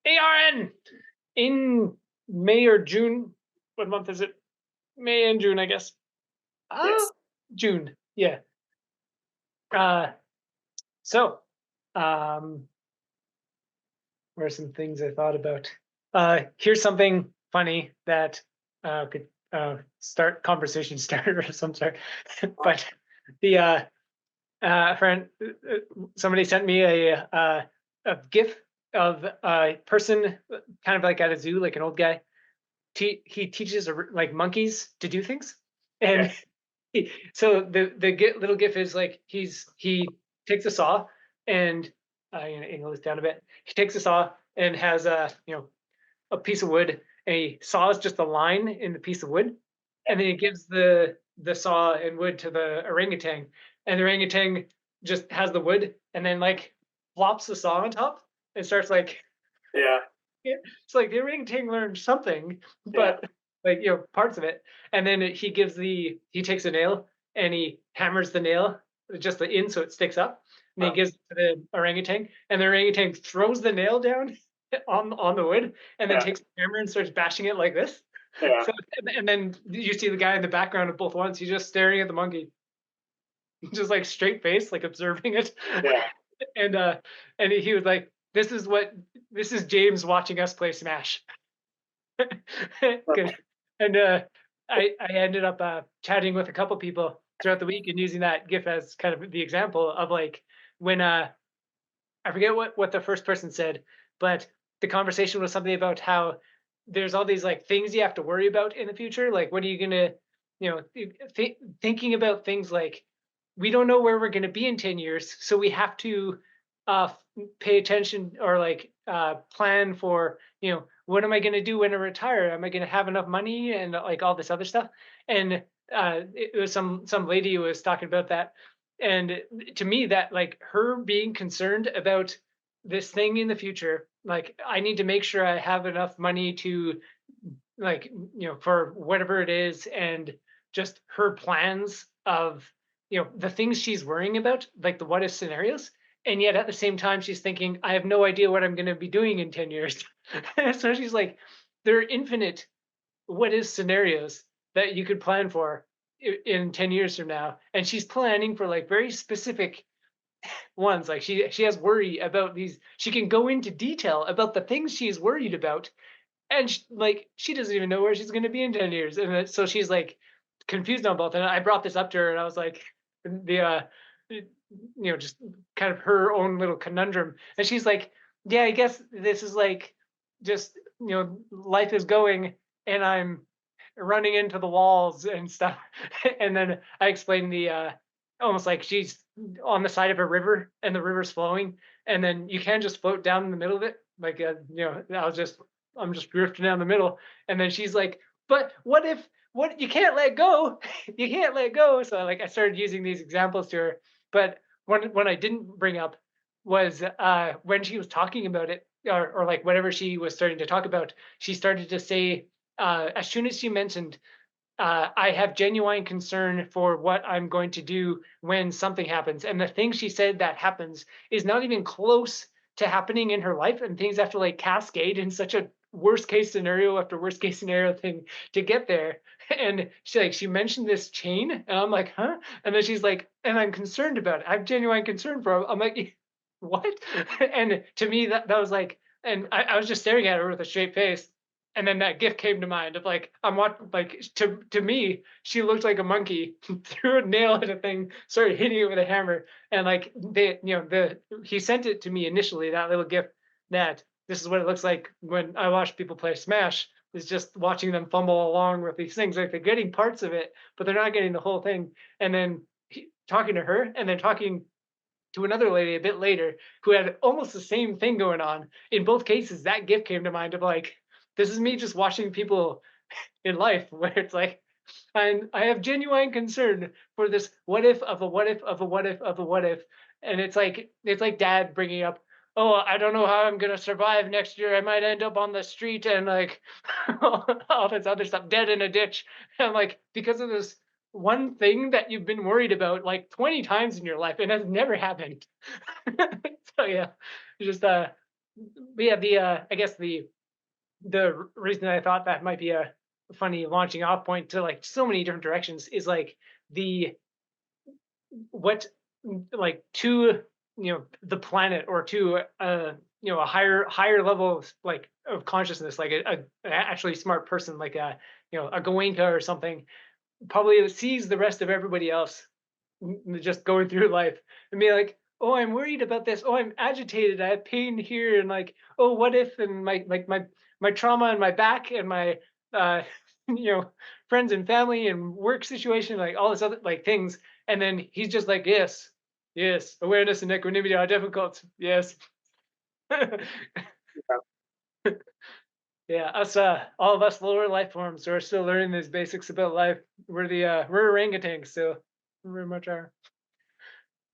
ARN in May or June. What month is it? May and June, I guess. Uh, Yes. June. Yeah. Uh, so, um, what are some things I thought about? Here's something funny that could start conversation starter of some sort. But the friend, somebody sent me a GIF of a person kind of like at a zoo, like an old guy. He teaches like monkeys to do things, Okay. and so the little GIF is like he takes a saw and angle this down a bit. He takes a saw and has a piece of wood, and he saws just a line in the piece of wood, and then he gives the saw and wood to the orangutan, and the orangutan just has the wood, and then like flops the saw on top and starts like Yeah. it's like the orangutan learned something, Yeah. but like parts of it, and then he takes a nail and he hammers the nail just the in so it sticks up, and he Huh. gives it to the orangutan, and the orangutan throws the nail down on the wood, and then Yeah. takes the hammer and starts bashing it like this. Yeah. So and then you see the guy in the background of both ones. He's just staring at the monkey, just like straight face, like observing it, Yeah. and he was like, this is James watching us play Smash." Good. And I ended up chatting with a couple people throughout the week and using that GIF as kind of the example of like when I forget what the first person said, but the conversation was something about how there's all these like things you have to worry about in the future. Like, what are you gonna, thinking about things like we don't know where we're gonna be in 10 years, so we have to pay attention or like plan for, what am I gonna do when I retire? Am I gonna have enough money and like all this other stuff? And it was some lady who was talking about that, and to me that like her being concerned about this thing in the future, like I need to make sure I have enough money to like for whatever it is, and just her plans of the things she's worrying about, like the what if scenarios, and yet at the same time she's thinking I have no idea what I'm going to be doing in 10 years. So she's like, there are infinite what if scenarios that you could plan for in 10 years from now, and she's planning for like very specific ones. Like she has worry about these, she can go into detail about the things she's worried about, and like she doesn't even know where she's going to be in 10 years, and so she's like confused on both. And I brought this up to her and I was like, the just kind of her own little conundrum, and she's like, yeah, I guess this is like just life is going, and I'm running into the walls and stuff. And then I explained the almost like she's on the side of a river and the river's flowing, and then you can just float down in the middle of it, like I'm just drifting down the middle. And then she's like, but what if, what, you can't let go. You can't let go. So like I started using these examples to her. But when I didn't bring up was when she was talking about it, or like whatever she was starting to talk about, she started to say, as soon as she mentioned, I have genuine concern for what I'm going to do when something happens. And the thing she said that happens is not even close to happening in her life. And things have to like cascade in such a worst case scenario after worst case scenario thing to get there. And she mentioned this chain, and I'm like, huh? And then she's like, and I'm concerned about it. I have genuine concern for it. I'm like, what? And to me, that was like, and I was just staring at her with a straight face, and then that gift came to mind of like I'm watching, like to me she looked like a monkey, threw a nail at a thing, started hitting it with a hammer, and like the he sent it to me initially, that little gift, that this is what it looks like when I watch people play Smash, is just watching them fumble along with these things, like they're getting parts of it but they're not getting the whole thing. And then talking to her, and then talking to another lady a bit later who had almost the same thing going on. In both cases, that gift came to mind of like, this is me just watching people in life where it's like, I have genuine concern for this what if of a what if of a what if of a what if. And it's like dad bringing up, oh, I don't know how I'm gonna survive next year. I might end up on the street and like all this other stuff, dead in a ditch. And I'm like, because of this one thing that you've been worried about like 20 times in your life and has never happened. So yeah, just But yeah, the I guess the reason I thought that might be a funny launching off point to like so many different directions is like the what like to the planet or to a higher level of like of consciousness like a actually smart person like a Goenka or something probably sees the rest of everybody else just going through life and be like, "Oh, I'm worried about this. Oh, I'm agitated. I have pain here, and like, oh, what if?" And my trauma and my back and my uh, you know friends and family and work situation, like all this other like things. And then he's just like, "Yes, yes, awareness and equanimity are difficult. Yes." Yeah, us all of us lower life forms are still learning these basics about life. We're orangutans, so we very much are.